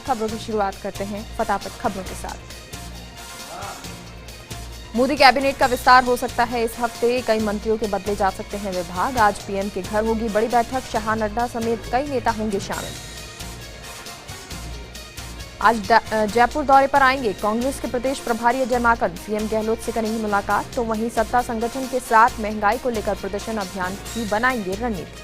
खबरों की शुरुआत करते हैं फटाफट खबरों के साथ। मोदी कैबिनेट का विस्तार हो सकता है इस हफ्ते, कई मंत्रियों के बदले जा सकते हैं विभाग। आज पीएम के घर होगी बड़ी बैठक, शाह नड्डा समेत कई नेता होंगे शामिल। आज जयपुर दौरे पर आएंगे कांग्रेस के प्रदेश प्रभारी अजय माकन, सीएम गहलोत से करेंगी मुलाकात। तो वहीं सत्ता संगठन के साथ महंगाई को लेकर प्रदर्शन अभियान की बनाएंगे रणनीति।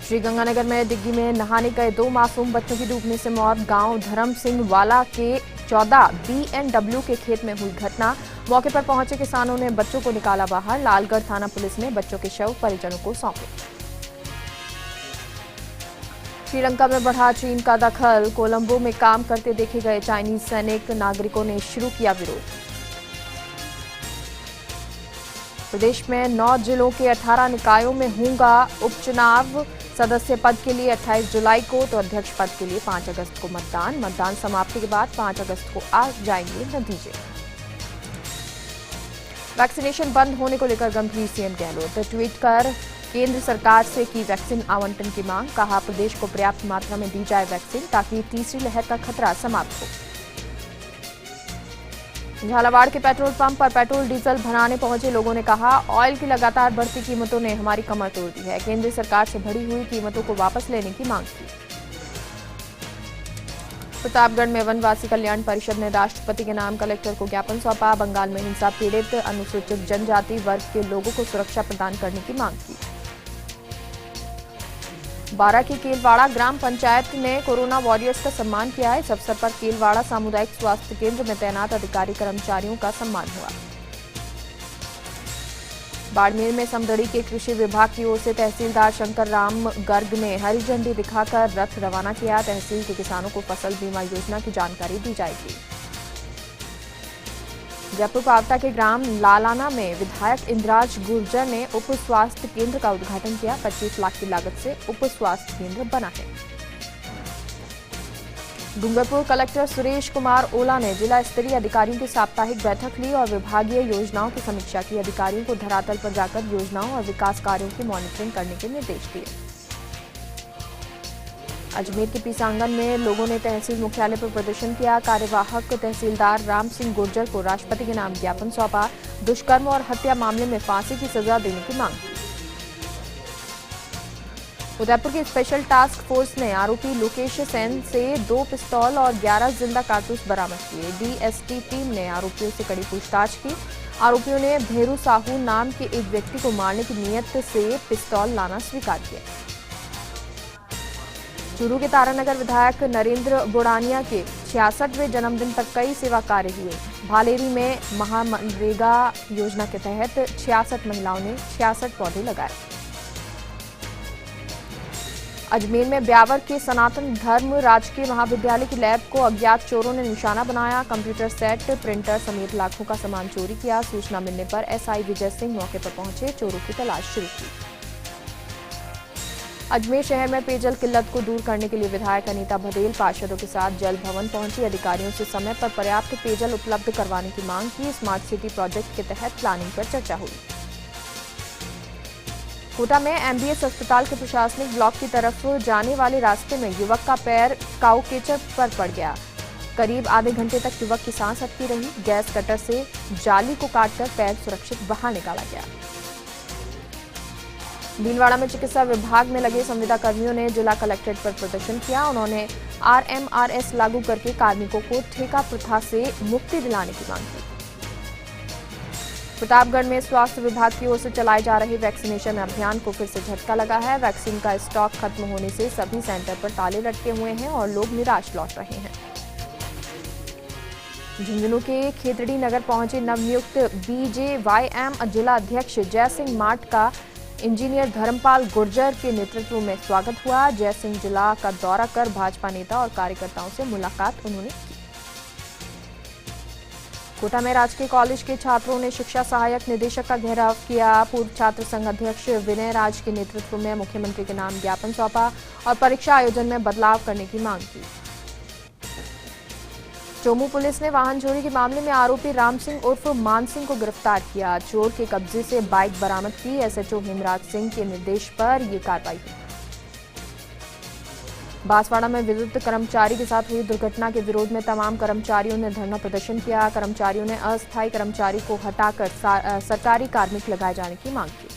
श्रीगंगानगर में डिग्गी में नहाने गए 2 मासूम बच्चों की डूबने से मौत। गांव धर्म सिंह वाला के 14 बीएनडब्ल्यू के खेत में हुई घटना। मौके पर पहुंचे किसानों ने बच्चों को निकाला बाहर। लालगढ़ थाना पुलिस ने बच्चों के शव परिजनों को सौंपे। श्रीलंका में बढ़ा चीन का दखल, कोलंबो में काम करते देखे गए चाइनीज सैनिक, नागरिकों ने शुरू किया विरोध। प्रदेश में 9 जिलों के 18 निकायों में होगा उपचुनाव। सदस्य पद के लिए 28 जुलाई को तो अध्यक्ष पद के लिए 5 अगस्त को मतदान। मतदान समाप्ति के बाद 5 अगस्त को आ जाएंगे नतीजे। वैक्सीनेशन बंद होने को लेकर गंभीर सीएम गहलोत, ट्वीट कर केंद्र सरकार से की वैक्सीन आवंटन की मांग। कहा प्रदेश को पर्याप्त मात्रा में दी जाए वैक्सीन ताकि तीसरी लहर का खतरा समाप्त हो। झालावाड़ के पेट्रोल पंप पर पेट्रोल डीजल भराने पहुंचे लोगों ने कहा, ऑयल की लगातार बढ़ती कीमतों ने हमारी कमर तोड़ दी है। केंद्र सरकार से बढ़ी हुई कीमतों को वापस लेने की मांग की। प्रतापगढ़ में वनवासी कल्याण परिषद ने राष्ट्रपति के नाम कलेक्टर को ज्ञापन सौंपा। बंगाल में हिंसा पीड़ित अनुसूचित जनजाति वर्ग के लोगों को सुरक्षा प्रदान करने की मांग की। बारा की केलवाड़ा ग्राम पंचायत ने कोरोना वॉरियर्स का सम्मान किया है। इस अवसर पर केलवाड़ा सामुदायिक स्वास्थ्य केंद्र में तैनात अधिकारी कर्मचारियों का सम्मान हुआ। बाड़मेर में समदड़ी के कृषि विभाग की ओर से तहसीलदार शंकर राम गर्ग ने हरी झंडी दिखाकर रथ रवाना किया। तहसील के किसानों को फसल बीमा योजना की जानकारी दी जाएगी। जयपुर पावटा के ग्राम लालाना में विधायक इंद्राज गुर्जर ने उप स्वास्थ्य केंद्र का उद्घाटन किया। 25 लाख की लागत से उप स्वास्थ्य केंद्र बना है। डूंगरपुर कलेक्टर सुरेश कुमार ओला ने जिला स्तरीय अधिकारियों की साप्ताहिक बैठक ली और विभागीय योजनाओं की समीक्षा की। अधिकारियों को धरातल पर जाकर योजनाओं और विकास कार्यों की मॉनिटरिंग करने के निर्देश दिए। अजमेर के पीसांगन में लोगों ने तहसील मुख्यालय पर प्रदर्शन किया। कार्यवाहक तहसीलदार राम सिंह गुर्जर को राष्ट्रपति के नाम ज्ञापन सौंपा। दुष्कर्म और हत्या मामले में फांसी की सजा देने की मांग की। उदयपुर की स्पेशल टास्क फोर्स ने आरोपी लोकेश सेन से 2 पिस्तौल और 11 जिंदा कारतूस बरामद किए। डीएसटी टीम ने आरोपियों से कड़ी पूछताछ की। आरोपियों ने भेरू साहू नाम के एक व्यक्ति को मारने की नीयत से पिस्तौल लाना स्वीकार किया। चूरू के तारानगर विधायक नरेंद्र बुड़ानिया के 66वें जन्मदिन पर कई सेवा कार्य हुए। भालेरी में महामनरेगा योजना के तहत 66 महिलाओं ने 66 पौधे लगाए। अजमेर में ब्यावर के सनातन धर्म राजकीय महाविद्यालय की लैब को अज्ञात चोरों ने निशाना बनाया। कंप्यूटर सेट, प्रिंटर समेत लाखों का सामान चोरी किया। सूचना मिलने पर एसआई विजय सिंह मौके पर पहुंचे, चोरों की तलाश शुरू की। अजमेर शहर में पेयजल किल्लत को दूर करने के लिए विधायक अनीता बघेल पार्षदों के साथ जल भवन पहुंची। अधिकारियों से समय पर पर्याप्त पेयजल उपलब्ध करवाने की मांग की। स्मार्ट सिटी प्रोजेक्ट के तहत प्लानिंग पर चर्चा हुई। कोटा में एमबीएस अस्पताल के प्रशासनिक ब्लॉक की तरफ जाने वाले रास्ते में युवक का पैर काऊ केचप पर पड़ गया। करीब आधे घंटे तक युवक की सांस अटकी रही। गैस कटर से जाली को काटकर पैर सुरक्षित बाहर निकाला गया। भीलवाड़ा में चिकित्सा विभाग में लगे संविदा कर्मियों ने जिला कलेक्ट्रेट पर प्रदर्शन किया। उन्होंने आरएमआरएस लागू करके कार्मिकों को ठेका प्रथा से मुक्ति दिलाने की मांग की। प्रतापगढ़ में स्वास्थ्य विभाग की ओर से चलाए जा रहे वैक्सीनेशन अभियान को फिर से झटका लगा है। वैक्सीन का स्टॉक खत्म होने से सभी सेंटर पर ताले लटके हुए हैं और लोग निराश लौट रहे हैं। झुंझुनू के खेतड़ी नगर पहुंचे नवनियुक्त बीजेवाईएम जिला अध्यक्ष जय सिंह माट का इंजीनियर धर्मपाल गुर्जर के नेतृत्व में स्वागत हुआ। जय सिंह जिला का दौरा कर भाजपा नेता और कार्यकर्ताओं से मुलाकात उन्होंने की। कोटा में राजकीय कॉलेज के छात्रों ने शिक्षा सहायक निदेशक का घेराव किया। पूर्व छात्र संघ अध्यक्ष विनय राज के नेतृत्व में मुख्यमंत्री के नाम ज्ञापन सौंपा और परीक्षा आयोजन में बदलाव करने की मांग की। चोमू पुलिस ने वाहन चोरी के मामले में आरोपी राम सिंह उर्फ मान सिंह को गिरफ्तार किया। चोर के कब्जे से बाइक बरामद की। एसएचओ हेमराज सिंह के निर्देश पर यह कार्रवाई हुई। बांसवाड़ा में विद्युत कर्मचारी के साथ हुई दुर्घटना के विरोध में तमाम कर्मचारियों ने धरना प्रदर्शन किया। कर्मचारियों ने अस्थायी कर्मचारी को हटाकर सरकारी कार्मिक लगाए जाने की मांग की।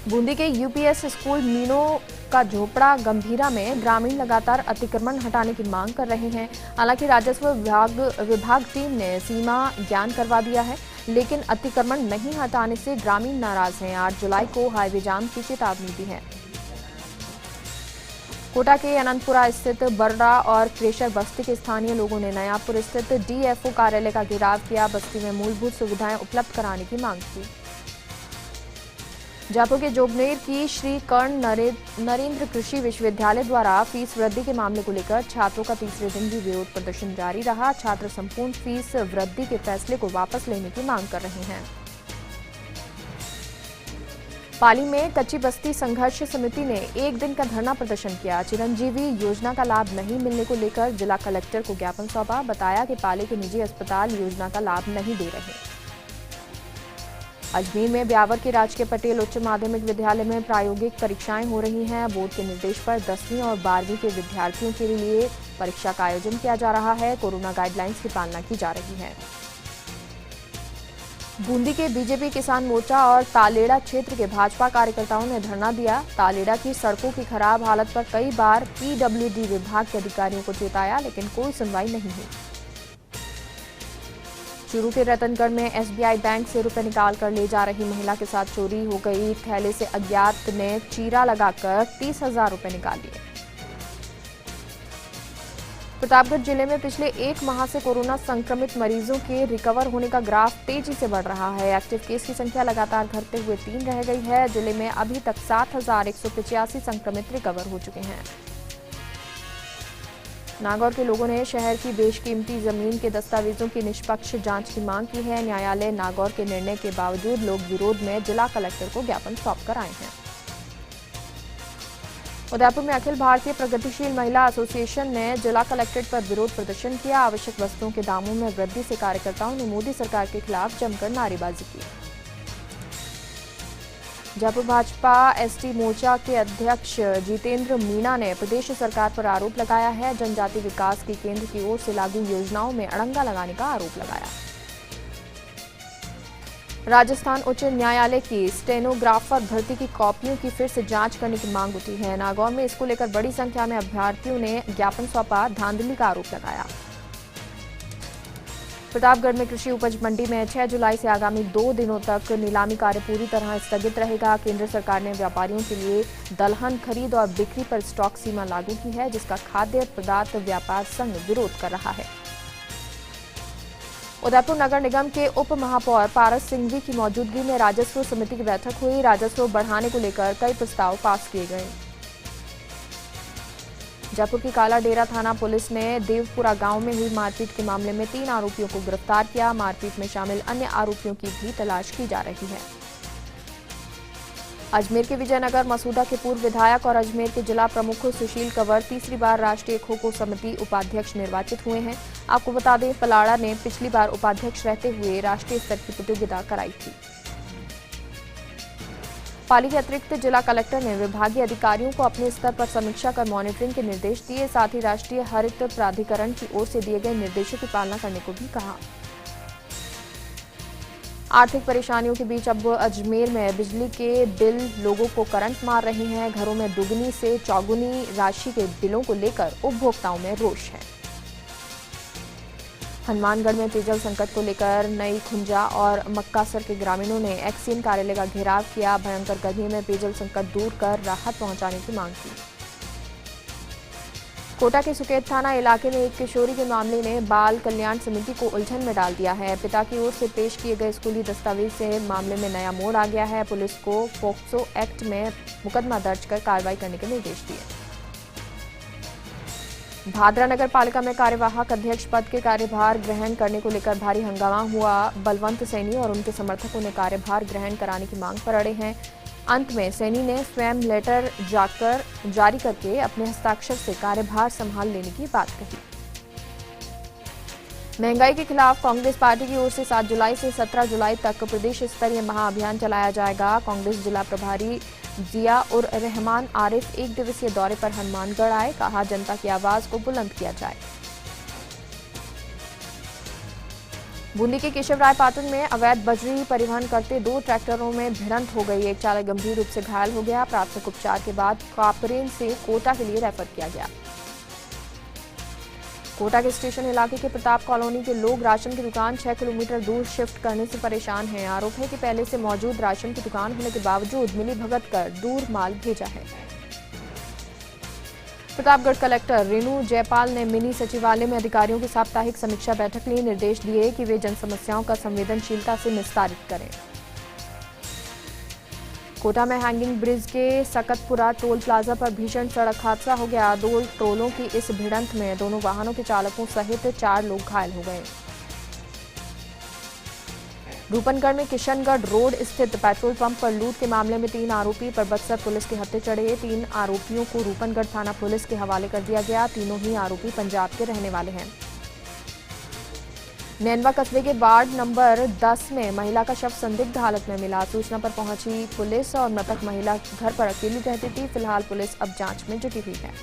बूंदी के यूपीएस स्कूल मीनो का झोपड़ा गंभीरा में ग्रामीण लगातार अतिक्रमण हटाने की मांग कर रहे हैं। हालांकि राजस्व विभाग टीम ने सीमा ज्ञान करवा दिया है, लेकिन अतिक्रमण नहीं हटाने से ग्रामीण नाराज हैं। 8 जुलाई को हाईवे जाम की चेतावनी दी है। कोटा के अनंतपुरा स्थित बर्रा और क्रेशर बस्ती के स्थानीय लोगों ने नयापुर स्थित डीएफओ कार्यालय का घेराव किया। बस्ती में मूलभूत सुविधाएं उपलब्ध कराने की मांग की। जयपुर के जोबनेर की श्री कर्ण नरेंद्र कृषि विश्वविद्यालय द्वारा फीस वृद्धि के मामले को लेकर छात्रों का तीसरे दिन भी विरोध प्रदर्शन जारी रहा। छात्र संपूर्ण फीस वृद्धि के फैसले को वापस लेने की मांग कर रहे हैं। पाली में कच्ची बस्ती संघर्ष समिति ने एक दिन का धरना प्रदर्शन किया। चिरंजीवी योजना का लाभ नहीं मिलने को लेकर जिला कलेक्टर को ज्ञापन सौंपा। बताया कि पाली के निजी अस्पताल योजना का लाभ नहीं दे रहे। अजमेर में ब्यावर के राजकीय पटेल उच्च माध्यमिक विद्यालय में प्रायोगिक परीक्षाएं हो रही हैं। बोर्ड के निर्देश पर 10वीं और 12वीं के विद्यार्थियों के लिए परीक्षा का आयोजन किया जा रहा है। कोरोना गाइडलाइंस की पालना की जा रही है। बूंदी के बीजेपी किसान मोर्चा और तालेड़ा क्षेत्र के भाजपा कार्यकर्ताओं ने धरना दिया। तालेड़ा की सड़कों की खराब हालत पर कई बार पीडब्ल्यूडी विभाग के अधिकारियों को चेताया, लेकिन कोई सुनवाई नहीं हुई। चूरू के रतनगढ़ में एसबीआई बैंक से रुपए निकालकर ले जा रही महिला के साथ चोरी हो गई। थैले से अज्ञात ने चीरा लगाकर 30,000 रुपए निकाल लिए। प्रतापगढ़ जिले में पिछले 1 माह से कोरोना संक्रमित मरीजों के रिकवर होने का ग्राफ तेजी से बढ़ रहा है। एक्टिव केस की संख्या लगातार घटते हुए 3 रह गई है। जिले में अभी तक 7,185 संक्रमित रिकवर हो चुके हैं। नागौर के लोगों ने शहर की बेशकीमती जमीन के दस्तावेजों की निष्पक्ष जांच की मांग की है। न्यायालय नागौर के निर्णय के बावजूद लोग विरोध में जिला कलेक्टर को ज्ञापन सौंप कर आए हैं। उदयपुर में अखिल भारतीय प्रगतिशील महिला एसोसिएशन ने जिला कलेक्ट्रेट पर विरोध प्रदर्शन किया। आवश्यक वस्तुओं के दामों में वृद्धि से कार्यकर्ताओं ने मोदी सरकार के खिलाफ जमकर नारेबाजी की। जयपुर भाजपा एसटी मोर्चा के अध्यक्ष जितेंद्र मीणा ने प्रदेश सरकार पर आरोप लगाया है। जनजाति विकास की केंद्र की ओर से लागू योजनाओं में अड़ंगा लगाने का आरोप लगाया। राजस्थान उच्च न्यायालय की स्टेनोग्राफर भर्ती की कॉपियों की फिर से जांच करने की मांग उठी है। नागौर में इसको लेकर बड़ी संख्या में अभ्यर्थियों ने ज्ञापन सौंपा, धांधली का आरोप लगाया। प्रतापगढ़ में कृषि उपज मंडी में 6 जुलाई से आगामी 2 दिनों तक नीलामी कार्य पूरी तरह स्थगित रहेगा। केंद्र सरकार ने व्यापारियों के लिए दलहन खरीद और बिक्री पर स्टॉक सीमा लागू की है, जिसका खाद्य पदार्थ व्यापार संघ विरोध कर रहा है। उदयपुर नगर निगम के उप महापौर पारस सिंघवी की मौजूदगी में राजस्व समिति की बैठक हुई। राजस्व बढ़ाने को लेकर कई प्रस्ताव पास किए गए। जयपुर की काला डेरा थाना पुलिस ने देवपुरा गांव में हुई मारपीट के मामले में 3 आरोपियों को गिरफ्तार किया। मारपीट में शामिल अन्य आरोपियों की भी तलाश की जा रही है। अजमेर के विजयनगर मसूदा के पूर्व विधायक और अजमेर के जिला प्रमुख सुशील कंवर तीसरी बार राष्ट्रीय खो खो समिति उपाध्यक्ष निर्वाचित हुए हैं। आपको बता दें, पलाड़ा ने पिछली बार उपाध्यक्ष रहते हुए राष्ट्रीय स्तर की प्रतियोगिता कराई थी। पाली के अतिरिक्त जिला कलेक्टर ने विभागीय अधिकारियों को अपने स्तर पर समीक्षा कर मॉनिटरिंग के निर्देश दिए। साथ ही राष्ट्रीय हरित प्राधिकरण की ओर से दिए गए निर्देशों की पालना करने को भी कहा। आर्थिक परेशानियों के बीच अब अजमेर में बिजली के बिल लोगों को करंट मार रहे हैं। घरों में दुगनी से चौगुनी राशि के बिलों को लेकर उपभोक्ताओं में रोष है। हनुमानगढ़ में पेयजल संकट को लेकर नई खुंजा और मक्कासर के ग्रामीणों ने एक्सीएन कार्यालय का घेराव किया। भयंकर गर्मी में पेयजल संकट दूर कर राहत पहुंचाने की मांग की। कोटा के सुकेत थाना इलाके में एक किशोरी के मामले ने बाल कल्याण समिति को उलझन में डाल दिया है। पिता की ओर से पेश किए गए स्कूली दस्तावेज से मामले में नया मोड़ आ गया है। पुलिस को पोक्सो एक्ट में मुकदमा दर्ज कर कार्रवाई करने के निर्देश दिए। भादरा नगर पालिका में कार्यवाहक अध्यक्ष पद के कार्यभार ग्रहण करने को लेकर भारी हंगामा हुआ। बलवंत सैनी और उनके समर्थकों ने कार्यभार ग्रहण कराने की मांग पर अड़े हैं। अंत में सैनी ने स्वयं लेटर जारी करके अपने हस्ताक्षर से कार्यभार संभाल लेने की बात कही। महंगाई के खिलाफ कांग्रेस पार्टी की ओर से 7 जुलाई से 17 जुलाई तक प्रदेश स्तरीय महाअभियान चलाया जाएगा। कांग्रेस जिला प्रभारी जिया उर रहमान आरिफ एक दिवसीय दौरे पर हनुमानगढ़ आए। कहा, जनता की आवाज को बुलंद किया जाए। बूंदी के केशवराय पाटन में अवैध बजरी परिवहन करते 2 ट्रैक्टरों में भिड़ंत हो गई। एक चालक गंभीर रूप से घायल हो गया। प्राथमिक उपचार के बाद कापरेन से कोटा के लिए रेफर किया गया। कोटा के स्टेशन इलाके के प्रताप कॉलोनी के लोग राशन की दुकान 6 किलोमीटर दूर शिफ्ट करने से परेशान हैं। आरोप है कि पहले से मौजूद राशन की दुकान होने के बावजूद मिलीभगत कर दूर माल भेजा है। प्रतापगढ़ कलेक्टर रेणु जयपाल ने मिनी सचिवालय में अधिकारियों की साप्ताहिक समीक्षा बैठक ली। निर्देश दिए कि वे जन समस्याओं का संवेदनशीलता से निस्तारित करें। कोटा में हैंगिंग ब्रिज के सकतपुरा टोल प्लाजा पर भीषण सड़क हादसा हो गया। 2 टोलों की इस भिड़ंत में दोनों वाहनों के चालकों सहित 4 लोग घायल हो गए। रूपनगढ़ में किशनगढ़ रोड स्थित पेट्रोल पंप पर लूट के मामले में 3 आरोपी पर बक्सर पुलिस के हत्थे चढ़े। 3 आरोपियों को रूपनगढ़ थाना पुलिस के हवाले कर दिया गया। तीनों ही आरोपी पंजाब के रहने वाले हैं। नैनवा कस्बे के वार्ड नंबर 10 में महिला का शव संदिग्ध हालत में मिला। सूचना पर पहुंची पुलिस और मृतक महिला घर पर अकेली रहती थी। फिलहाल पुलिस अब जांच में जुटी हुई है।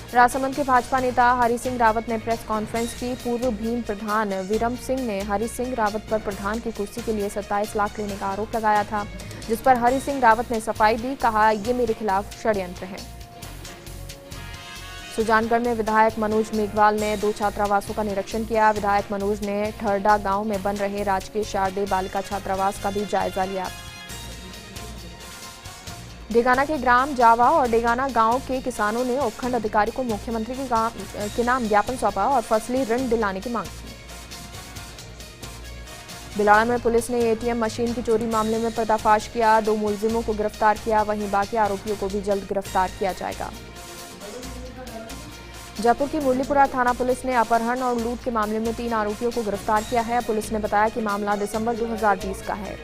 राजसमंद के भाजपा नेता हरि सिंह रावत ने प्रेस कॉन्फ्रेंस की। पूर्व भीम प्रधान वीरम सिंह ने हरि सिंह रावत पर प्रधान की कुर्सी के लिए 27 लाख लेने का आरोप लगाया था, जिस पर हरि सिंह रावत ने सफाई दी। कहा, ये मेरे खिलाफ षड्यंत्र है। सुजानगढ़ में विधायक मनोज मेघवाल ने 2 छात्रावासों का निरीक्षण किया। विधायक मनोज ने ठरडा गांव में बन रहे राजकीय शारदीय बालिका छात्रावास का भी जायजा लिया। डेगाना के ग्राम जावा और डेगाना गांव के किसानों ने उपखंड अधिकारी को मुख्यमंत्री के नाम ज्ञापन सौंपा और फसली ऋण दिलाने की मांग की। बिलाड़ा में पुलिस ने एटीएम मशीन की चोरी मामले में पर्दाफाश किया। 2 मुलजिमों को गिरफ्तार किया। वहीं बाकी आरोपियों को भी जल्द गिरफ्तार किया जाएगा। जयपुर की मुरलीपुरा थाना पुलिस ने अपहरण और लूट के मामले में 3 आरोपियों को गिरफ्तार किया है। पुलिस ने बताया कि मामला दिसंबर 2020 का है।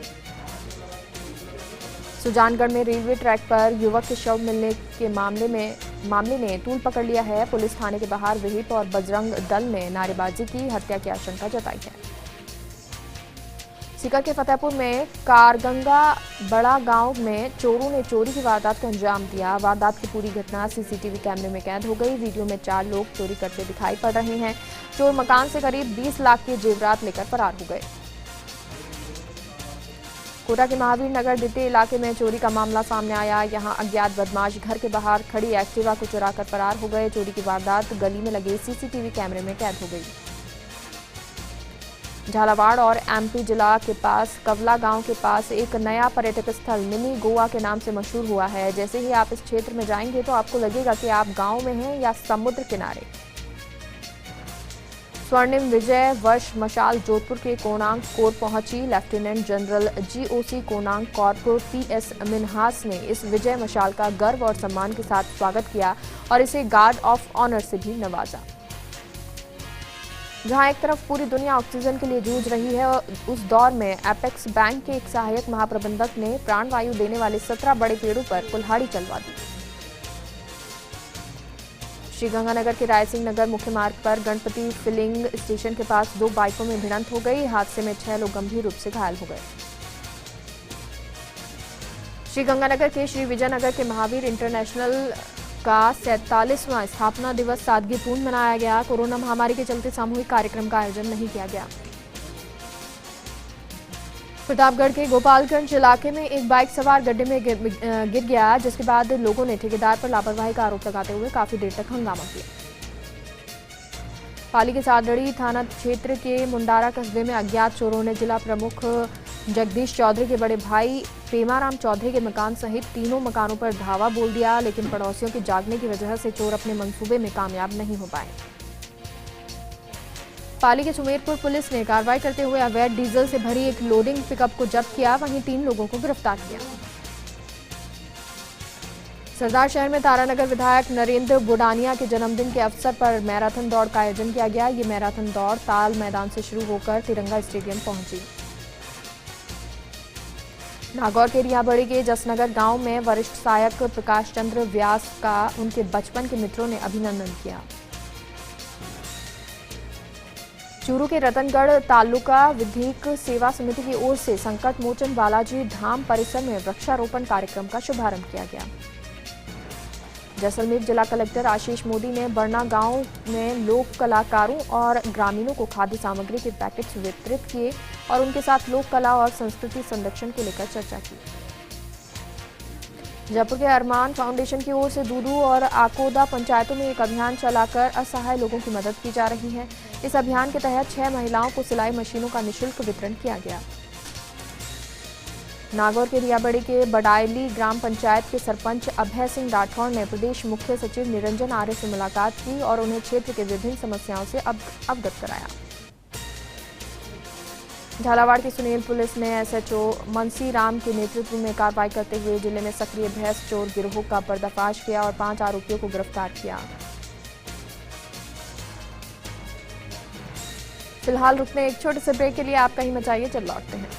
सुजानगढ़ में रेलवे ट्रैक पर युवक के शव मिलने के मामले ने तूल पकड़ लिया है। पुलिस थाने के बाहर विहिप और बजरंग दल ने नारेबाजी की। हत्या की आशंका जताई है। सीकर के फतेहपुर में कारगंगा बड़ा गांव में चोरों ने चोरी की वारदात को अंजाम दिया। वारदात की पूरी घटना सीसीटीवी कैमरे में कैद हो गई। वीडियो में 4 लोग चोरी करते दिखाई पड़ रहे हैं। चोर मकान से करीब 20 लाख के जेवरात लेकर फरार हो गए। कोटा के महावीर नगर द्वितीय इलाके में चोरी का मामला सामने आया। यहां अज्ञात बदमाश घर के बाहर खड़ी एक्टिवा को चुराकर फरार हो गए। चोरी की वारदात गली में लगे सीसीटीवी कैमरे में कैद हो गई। झालावाड़ और एमपी जिला के पास कवला गांव के पास एक नया पर्यटक स्थल मिनी गोवा के नाम से मशहूर हुआ है। जैसे ही आप इस क्षेत्र में जाएंगे तो आपको लगेगा कि आप गांव में हैं या समुद्र किनारे। स्वर्णिम विजय वर्ष मशाल जोधपुर के कोणांक कोर पहुंची। लेफ्टिनेंट जनरल जीओसी कोणांक कॉर्पोरल पीएस मिन्हास ने इस विजय मशाल का गर्व और सम्मान के साथ स्वागत किया और इसे गार्ड ऑफ ऑनर से भी नवाजा। जहां एक तरफ पूरी दुनिया ऑक्सीजन के लिए जूझ रही है, उस दौर में एपेक्स बैंक के एक सहायक महाप्रबंधक ने प्राणवायु देने वाले 17 बड़े पेड़ों पर कुल्हाड़ी चलवा दी। श्रीगंगानगर के रायसिंह नगर मुख्य मार्ग पर गणपति फिलिंग स्टेशन के पास 2 बाइकों में भिड़ंत हो गई। हादसे में 6 लोग गंभीर रूप से घायल हो गए। श्रीगंगानगर के श्री विजयनगर के महावीर इंटरनेशनल का 47वां स्थापना दिवस सादगीपूर्ण मनाया गया। कोरोना महामारी के चलते सामूहिक कार्यक्रम का आयोजन नहीं किया गया। प्रतापगढ़ के गोपालगंज इलाके में एक बाइक सवार गड्ढे में गिर गया, जिसके बाद लोगों ने ठेकेदार पर लापरवाही का आरोप लगाते हुए काफी देर तक हंगामा किया। पाली के सादड़ी थाना क्षेत्र के मुंडारा कस्बे में अज्ञात चोरों ने जिला प्रमुख जगदीश चौधरी के बड़े भाई पेमाराम चौधरी के मकान सहित 3 मकानों पर धावा बोल दिया, लेकिन पड़ोसियों के जागने की वजह से चोर अपने मंसूबे में कामयाब नहीं हो पाए। पाली के सुमेरपुर पुलिस ने कार्रवाई करते हुए अवैध डीजल से भरी एक लोडिंग पिकअप को जब्त किया। वहीं 3 लोगों को गिरफ्तार किया। सरदार शहर में तारानगर विधायक नरेंद्र बुडानिया के जन्मदिन के अवसर पर मैराथन दौड़ का आयोजन किया गया। ये मैराथन दौड़ ताल मैदान से शुरू होकर तिरंगा स्टेडियम पहुंची। नागौर के रियाबड़ी के जसनगर गांव में वरिष्ठ सहायक प्रकाश चंद्र व्यास का उनके बचपन के मित्रों ने अभिनंदन किया। चूरू के रतनगढ़ तालुका विधिक सेवा समिति की ओर से संकट मोचन बालाजी धाम परिसर में वृक्षारोपण कार्यक्रम का शुभारंभ किया गया। जैसलमेर जिला कलेक्टर आशीष मोदी ने बरना गांव में लोक कलाकारों और ग्रामीणों को खाद्य सामग्री के पैकेट्स वितरित किए और उनके साथ लोक कला और संस्कृति संरक्षण को लेकर चर्चा की। जयपुर के अरमान फाउंडेशन की ओर से दूदू और आकोदा पंचायतों में एक अभियान चलाकर असहाय लोगों की मदद की जा रही है। इस अभियान के तहत 6 महिलाओं को सिलाई मशीनों का निःशुल्क वितरण किया गया। नागौर के रियाबड़ी के बडायली ग्राम पंचायत के सरपंच अभय सिंह राठौड़ ने प्रदेश मुख्य सचिव निरंजन आर्य से मुलाकात की और उन्हें क्षेत्र के विभिन्न समस्याओं से अवगत कराया। झालावाड़ की सुनील पुलिस ने एसएचओ मनसी राम के नेतृत्व में कार्रवाई करते हुए जिले में सक्रिय भैंस चोर गिरोह का पर्दाफाश किया और 5 आरोपियों को गिरफ्तार किया। फिलहाल रुकते एक छोटे से ब्रेक के लिए, आप कहीं मचाइए, चल लौटते हैं।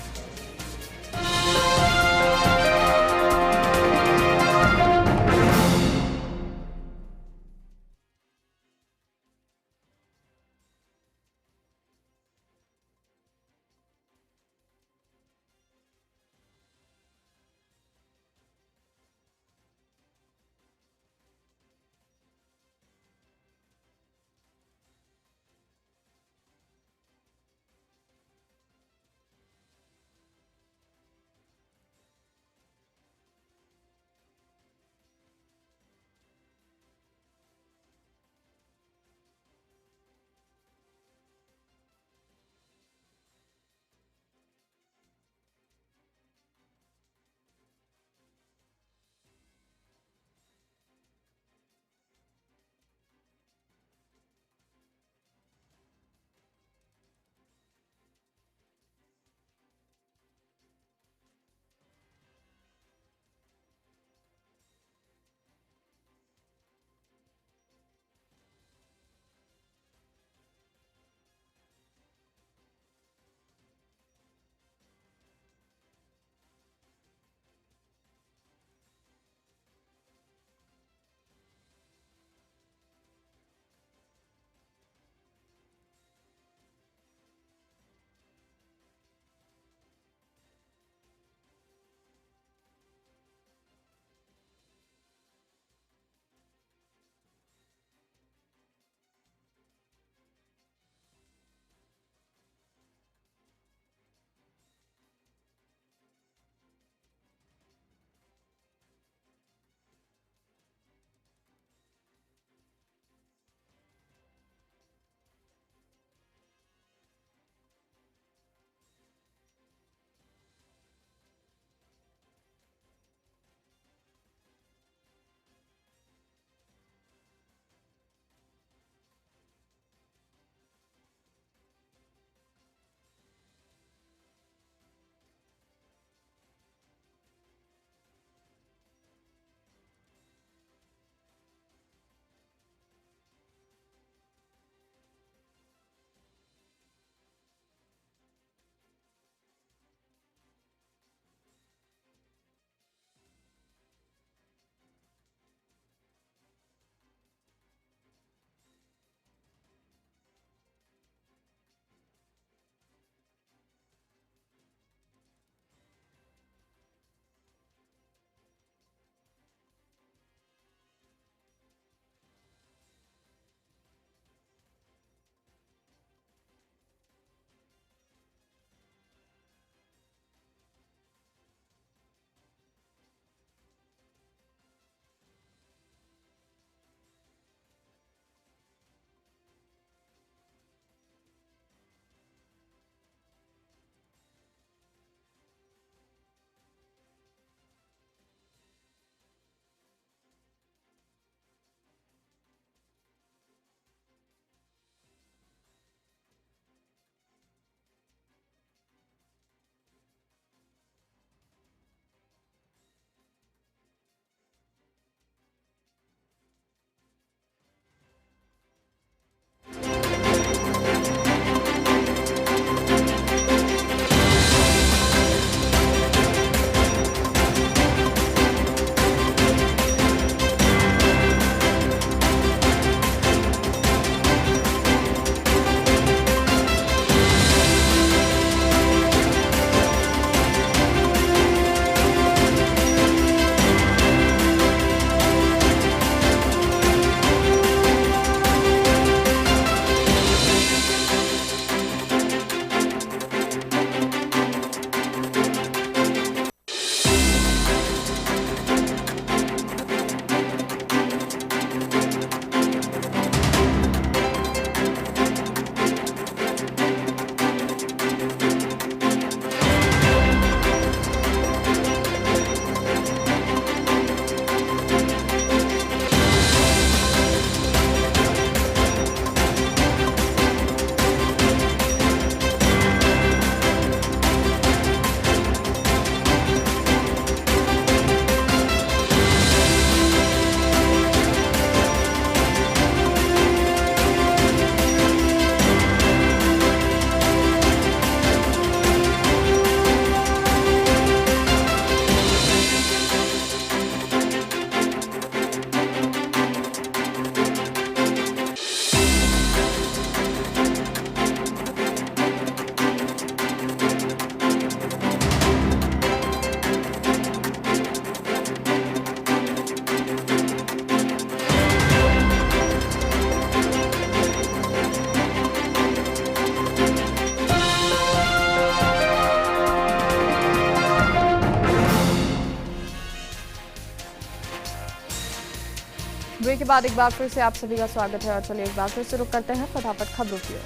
ब्रेक के बाद एक बार फिर से आप सभी का स्वागत है और चलिए एक बार फिर से रुक करते हैं फटाफट खबरों की ओर।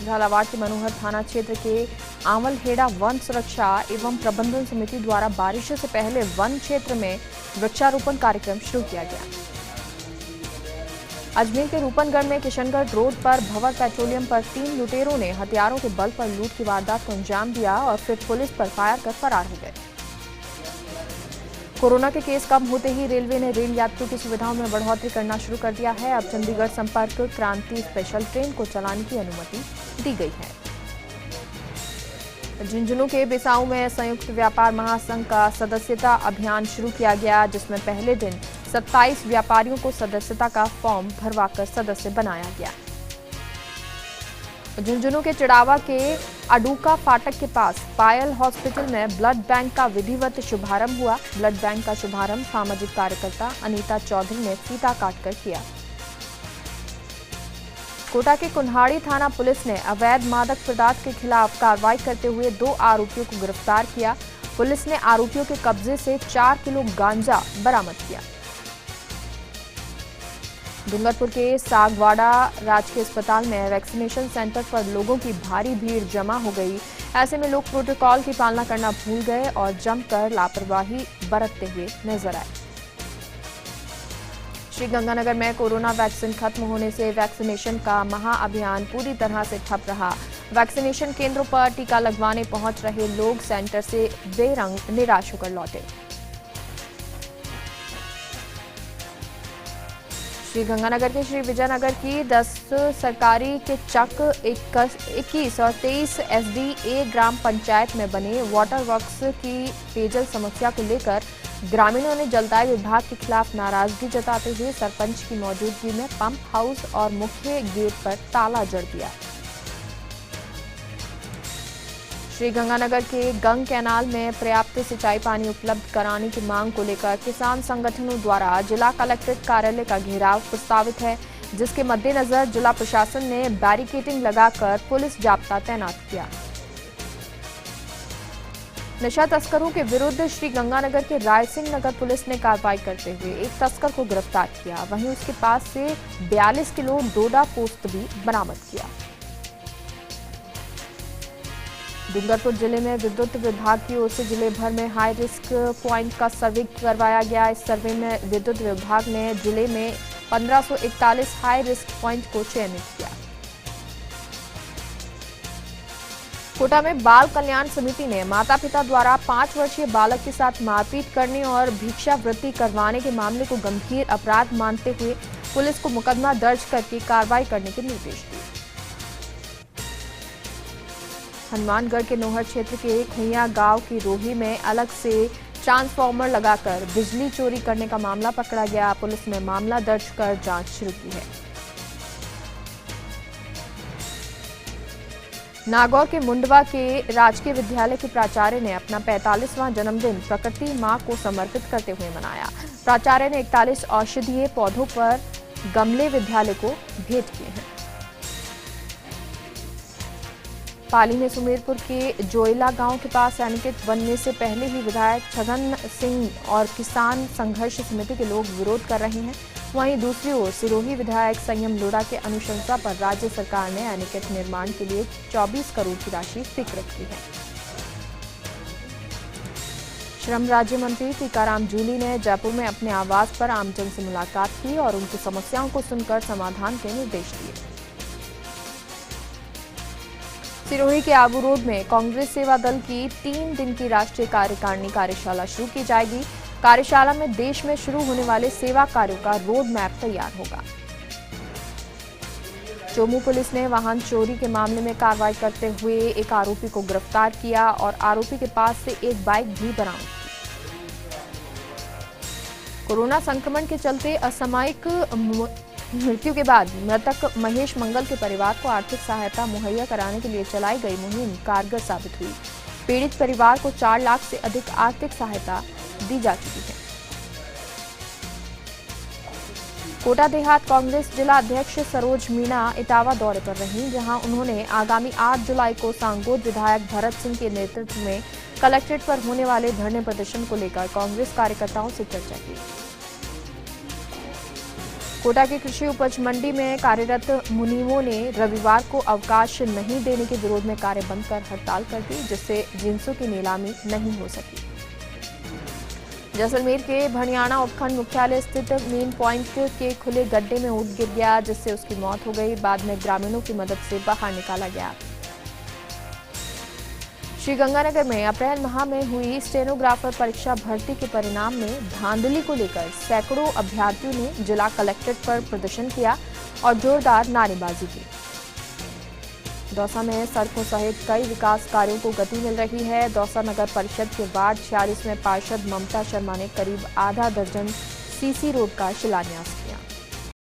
झालावाड़ के मनोहर थाना क्षेत्र के आंवलहेड़ा वन सुरक्षा एवं प्रबंधन समिति द्वारा बारिश से पहले वन क्षेत्र में वृक्षारोपण कार्यक्रम शुरू किया गया। अजमेर के रूपनगढ़ में किशनगढ़ रोड पर भंवर पेट्रोलियम पर 3 लुटेरों ने हथियारों के बल पर लूट की वारदात को अंजाम दिया और फिर पुलिस पर फायर कर फरार हो गए। कोरोना के केस कम होते ही रेलवे ने रेल यात्रियों की सुविधाओं में बढ़ोतरी करना शुरू कर दिया है। अब चंडीगढ़ संपर्क क्रांति स्पेशल ट्रेन को चलाने की अनुमति दी गई है। झुंझुनू के बिसाऊ में संयुक्त व्यापार महासंघ का सदस्यता अभियान शुरू किया गया, जिसमें पहले दिन 27 व्यापारियों को सदस्यता का फॉर्म भरवाकर सदस्य बनाया गया। झुंझुनू के चिड़ावा के अडूका फाटक के पास पायल हॉस्पिटल में ब्लड बैंक का विधिवत शुभारंभ हुआ। ब्लड बैंक का शुभारंभ सामाजिक कार्यकर्ता अनीता चौधरी ने फीता काटकर किया। कोटा के कुन्हाड़ी थाना पुलिस ने अवैध मादक पदार्थ के खिलाफ कार्रवाई करते हुए 2 आरोपियों को गिरफ्तार किया। पुलिस ने आरोपियों के कब्जे से 4 किलो गांजा बरामद किया। डूंगरपुर के सागवाड़ा राजकीय अस्पताल में वैक्सीनेशन सेंटर पर लोगों की भारी भीड़ जमा हो गई। ऐसे में लोग प्रोटोकॉल की पालना करना भूल गए और जमकर लापरवाही बरतते हुए नजर आए। श्रीगंगानगर में कोरोना वैक्सीन खत्म होने से वैक्सीनेशन का महाअभियान पूरी तरह से ठप रहा। वैक्सीनेशन केंद्रों पर टीका लगवाने पहुंच रहे लोग सेंटर से बेरंग निराश होकर लौटे। श्रीगंगानगर के श्री विजयनगर की 10 सरकारी के चक 21 और 23 SDA ग्राम पंचायत में बने वाटर वर्क्स की पेयजल समस्या को लेकर ग्रामीणों ने जलदाय विभाग के खिलाफ नाराजगी जताते हुए सरपंच की मौजूदगी में पंप हाउस और मुख्य गेट पर ताला जड़ दिया। श्रीगंगानगर के गंग कैनाल में पर्याप्त सिंचाई पानी उपलब्ध कराने की मांग को लेकर किसान संगठनों द्वारा जिला कलेक्ट्रेट कार्यालय का घेराव प्रस्तावित है, जिसके मद्देनजर जिला प्रशासन ने बैरिकेडिंग लगाकर पुलिस जाब्ता तैनात किया। नशा तस्करों के विरुद्ध श्रीगंगानगर के रायसिंह नगर पुलिस ने कार्रवाई करते हुए एक तस्कर को गिरफ्तार किया। वहीं उसके पास से 42 किलो डोडा पोस्त भी बरामद किया। डूंगरपुर जिले में विद्युत विभाग की ओर से जिले भर में हाई रिस्क पॉइंट का सर्वे करवाया गया। इस सर्वे में विद्युत विभाग ने जिले में 1541 हाई रिस्क पॉइंट को चयनित किया। कोटा में बाल कल्याण समिति ने माता पिता द्वारा 5 वर्षीय बालक के साथ मारपीट करने और भिक्षावृत्ति करवाने के मामले को गंभीर अपराध मानते हुए पुलिस को मुकदमा दर्ज करके कार्रवाई करने के निर्देश दिए। हनुमानगढ़ के नोहर क्षेत्र के खुइया गांव की रोही में अलग से ट्रांसफार्मर लगाकर बिजली चोरी करने का मामला पकड़ा गया। पुलिस ने मामला दर्ज कर जांच शुरू की है। नागौर के मुंडवा के राजकीय विद्यालय के प्राचार्य ने अपना 45वां जन्मदिन प्रकृति मां को समर्पित करते हुए मनाया। प्राचार्य ने 41 औषधीय पौधों पर गमले विद्यालय को भेंट किए हैं। पाली में सुमेरपुर के जोइला गांव के पास सैनिक बनने से पहले ही विधायक छगन सिंह और किसान संघर्ष समिति के लोग विरोध कर रहे हैं। वहीं दूसरी ओर सिरोही विधायक संयम लोढ़ा के अनुशंसा पर राज्य सरकार ने एनीकट निर्माण के लिए 24 करोड़ की राशि स्वीकृत की है। श्रम राज्य मंत्री टीकाराम जूली ने जयपुर में अपने आवास पर आमजन से मुलाकात की और उनकी समस्याओं को सुनकर समाधान के निर्देश दिए। सिरोही के आबू रोड में कांग्रेस सेवा दल की 3 दिन की राष्ट्रीय कार्यकारिणी कार्यशाला शुरू की जाएगी। कार्यशाला में देश में शुरू होने वाले सेवा कार्यों का रोड मैप तैयार होगा। चोमू पुलिस ने वाहन चोरी के मामले में कार्रवाई करते हुए एक आरोपी को गिरफ्तार किया और आरोपी के पास से एक बाइक भी बरामद की। कोरोना संक्रमण के चलते असामयिक मृत्यु के बाद मृतक महेश मंगल के परिवार को आर्थिक सहायता मुहैया कराने के लिए चलाई गई मुहिम कारगर साबित हुई। पीड़ित परिवार को 4 लाख से अधिक आर्थिक सहायता दी जा चुकी है। कोटा देहात कांग्रेस जिला अध्यक्ष सरोज मीणा इटावा दौरे पर रहीं, जहां उन्होंने आगामी 8 जुलाई को सांगोद विधायक भरत सिंह के नेतृत्व में कलेक्ट्रेट पर होने वाले धरने प्रदर्शन को लेकर कांग्रेस कार्यकर्ताओं से चर्चा की। कोटा की कृषि उपज मंडी में कार्यरत मुनीमों ने रविवार को अवकाश नहीं देने के विरोध में कार्य बंद कर हड़ताल कर दी, जिससे जिंसों की नीलामी नहीं हो सकी। जैसलमेर के भणियाना उपखंड मुख्यालय स्थित मेन पॉइंट के खुले गड्ढे में ऊंट गिर गया, जिससे उसकी मौत हो गई। बाद में ग्रामीणों की मदद से बाहर निकाला गया। श्रीगंगानगर में अप्रैल माह में हुई स्टेनोग्राफर परीक्षा भर्ती के परिणाम में धांधली को लेकर सैकड़ों अभ्यर्थियों ने जिला कलेक्ट्रेट पर प्रदर्शन किया और जोरदार नारेबाजी की। दौसा में सड़कों सहित कई विकास कार्यों को गति मिल रही है। दौसा नगर परिषद के वार्ड 46 में पार्षद ममता शर्मा ने करीब आधा दर्जन सीसी रोड का शिलान्यास किया।